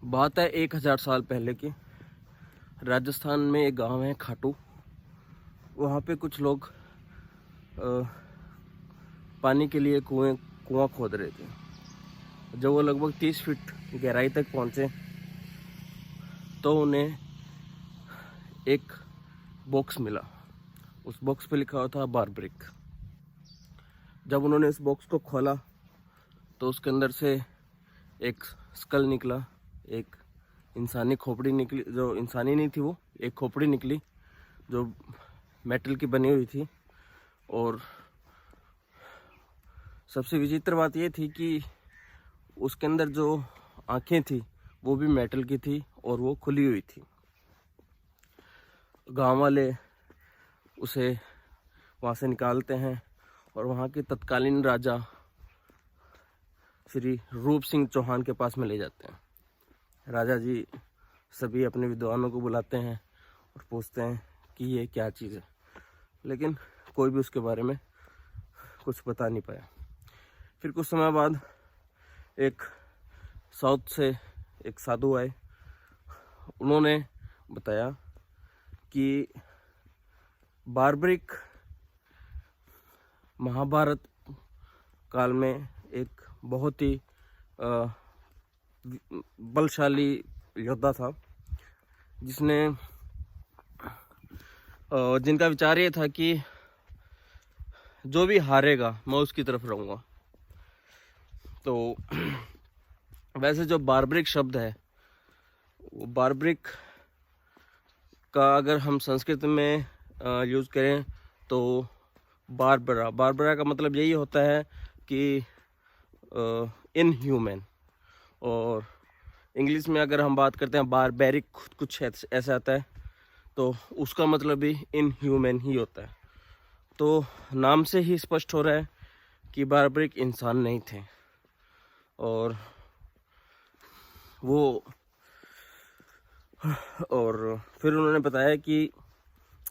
बात है 1000 साल पहले की। राजस्थान में एक गांव है खाटू। वहाँ पे कुछ लोग पानी के लिए कुआं खोद रहे थे। जब वो लगभग 30 फीट गहराई तक पहुँचे तो उन्हें एक बॉक्स मिला। उस बॉक्स पे लिखा हुआ था बारब्रिक। जब उन्होंने इस बॉक्स को खोला तो उसके अंदर से एक स्कल निकला, एक इंसानी खोपड़ी निकली, जो इंसानी नहीं थी, वो एक खोपड़ी निकली जो मेटल की बनी हुई थी। और सबसे विचित्र बात ये थी कि उसके अंदर जो आंखें थी वो भी मेटल की थी और वो खुली हुई थी। गांव वाले उसे वहाँ से निकालते हैं और वहाँ के तत्कालीन राजा श्री रूप सिंह चौहान के पास में ले जाते हैं। राजा जी सभी अपने विद्वानों को बुलाते हैं और पूछते हैं कि ये क्या चीज़ है, लेकिन कोई भी उसके बारे में कुछ बता नहीं पाया। फिर कुछ समय बाद एक साउथ से एक साधु आए। उन्होंने बताया कि बारब्रिक महाभारत काल में एक बहुत ही बलशाली योद्धा था, जिसने जिनका विचार ये था कि जो भी हारेगा मैं उसकी तरफ रहूँगा। तो वैसे जो बारब्रिक शब्द है, वो बारब्रिक का अगर हम संस्कृत में यूज़ करें तो बारबरा का मतलब यही होता है कि इनह्यूमन। और इंग्लिश में अगर हम बात करते हैं बारबेरिक, कुछ ऐसा आता है, तो उसका मतलब भी इनह्यूमन ही होता है। तो नाम से ही स्पष्ट हो रहा है कि बारबरिक इंसान नहीं थे। और फिर उन्होंने बताया कि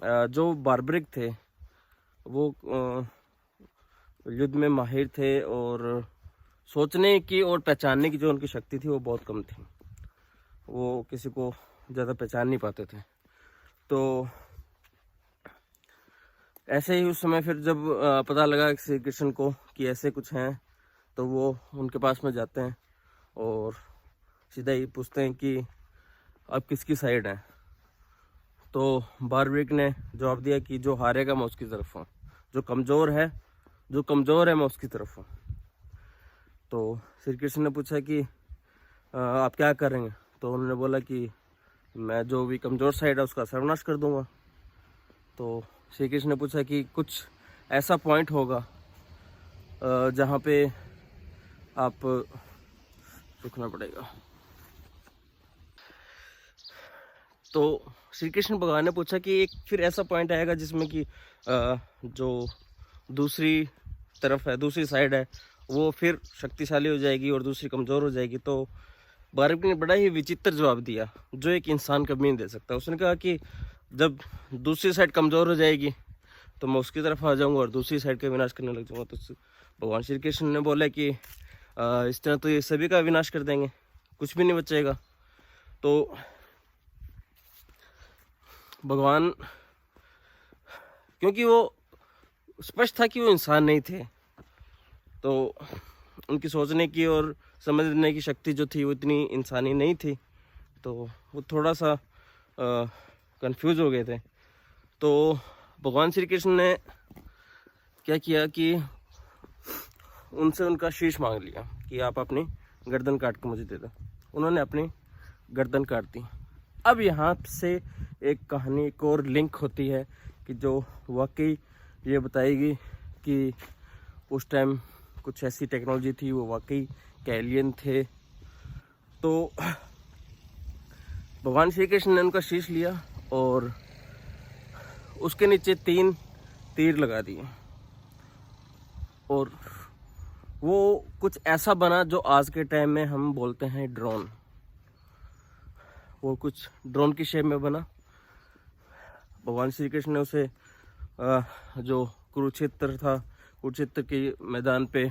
जो बारबरिक थे वो युद्ध में माहिर थे और सोचने की और पहचानने की जो उनकी शक्ति थी वो बहुत कम थी। वो किसी को ज़्यादा पहचान नहीं पाते थे। तो ऐसे ही उस समय फिर जब पता लगा श्री कृष्ण को कि ऐसे कुछ हैं, तो वो उनके पास में जाते हैं और सीधा ही पूछते हैं कि आप किसकी साइड हैं। तो बारब्रिक ने जवाब दिया कि जो हारेगा मैं उसकी तरफ हूँ, जो कमज़ोर है मैं उसकी तरफ हूँ। तो श्री कृष्ण ने पूछा कि आप क्या करेंगे। तो उन्होंने बोला कि मैं जो भी कमज़ोर साइड है उसका सर्वनाश कर दूंगा। तो श्री कृष्ण ने पूछा कि कुछ ऐसा पॉइंट होगा जहाँ पे आप रुकना पड़ेगा। तो श्री कृष्ण भगवान ने पूछा कि एक फिर ऐसा पॉइंट आएगा जिसमें कि जो दूसरी तरफ है, दूसरी साइड है, वो फिर शक्तिशाली हो जाएगी और दूसरी कमज़ोर हो जाएगी। तो बारब्रिक ने बड़ा ही विचित्र जवाब दिया जो एक इंसान कभी नहीं दे सकता। उसने कहा कि जब दूसरी साइड कमज़ोर हो जाएगी तो मैं उसकी तरफ आ जाऊंगा और दूसरी साइड का विनाश करने लग जाऊंगा। तो भगवान श्री कृष्ण ने बोला कि इस तरह तो ये सभी का विनाश कर देंगे, कुछ भी नहीं बचेगा। तो भगवान, क्योंकि वो स्पष्ट था कि वो इंसान नहीं थे, तो उनकी सोचने की और समझने की शक्ति जो थी वो इतनी इंसानी नहीं थी, तो वो थोड़ा सा कंफ्यूज हो गए थे। तो भगवान श्री कृष्ण ने क्या किया कि उनसे उनका शीश मांग लिया कि आप अपनी गर्दन काट के मुझे दे दो। उन्होंने अपनी गर्दन काट दी। अब यहाँ से एक कहानी एक और लिंक होती है कि जो वाकई ये बताएगी कि उस टाइम कुछ ऐसी टेक्नोलॉजी थी, वो वाकई एलियन थे। तो भगवान श्री कृष्ण ने उनका शीश लिया और उसके नीचे 3 तीर लगा दिए और वो कुछ ऐसा बना जो आज के टाइम में हम बोलते हैं ड्रोन। वो कुछ ड्रोन की शेप में बना। भगवान श्री कृष्ण ने उसे जो कुरुक्षेत्र था, कुरुक्षेत्र के मैदान पे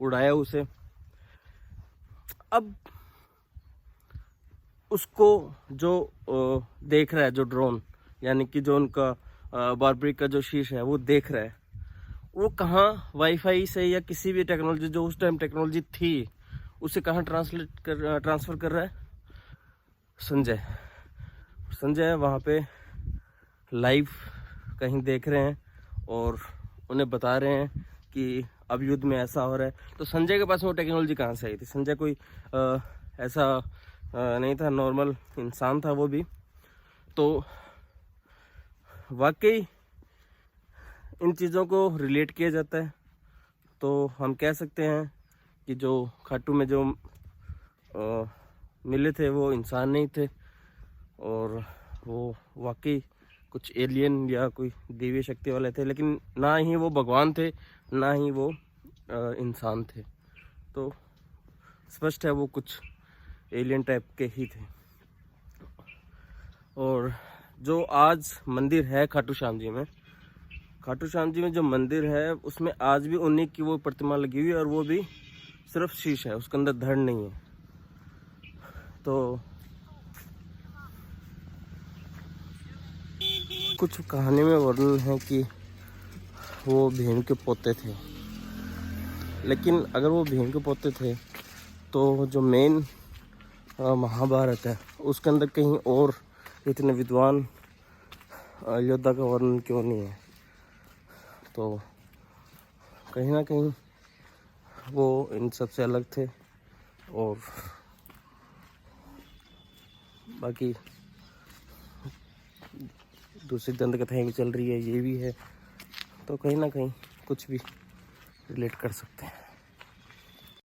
उड़ाया उसे। अब उसको जो देख रहा है, जो ड्रोन यानी कि जो उनका बारबरिक का जो शीश है वो देख रहा है, वो कहाँ वाईफाई से या किसी भी टेक्नोलॉजी जो उस टाइम टेक्नोलॉजी थी उसे कहाँ ट्रांसफ़र कर रहा है? संजय वहाँ पे लाइव कहीं देख रहे हैं और उन्हें बता रहे हैं कि अब युद्ध में ऐसा हो रहा है। तो संजय के पास वो टेक्नोलॉजी कहाँ से आई थी? संजय कोई ऐसा नहीं था, नॉर्मल इंसान था वो भी। तो वाकई इन चीज़ों को रिलेट किया जाता है तो हम कह सकते हैं कि जो खाटू में जो मिले थे वो इंसान नहीं थे, और वो वाकई कुछ एलियन या कोई देवी शक्ति वाले थे, लेकिन ना ही वो भगवान थे ना ही वो इंसान थे। तो स्पष्ट है वो कुछ एलियन टाइप के ही थे। और जो आज मंदिर है खाटू श्याम जी में जो मंदिर है उसमें आज भी उन्हीं की वो प्रतिमा लगी हुई है, और वो भी सिर्फ शीश है, उसके अंदर धड़ नहीं है। तो कुछ कहानी में वर्णन है कि वो भीम के पोते थे, लेकिन अगर वो भीम के पोते थे तो जो मेन महाभारत है उसके अंदर कहीं और इतने विद्वान योद्धा का वर्णन क्यों नहीं है? तो कहीं ना कहीं वो इन सबसे अलग थे। और बाकी दूसरी दंत कथाएँ भी चल रही है, ये भी है, तो कहीं ना कहीं कुछ भी रिलेट कर सकते हैं।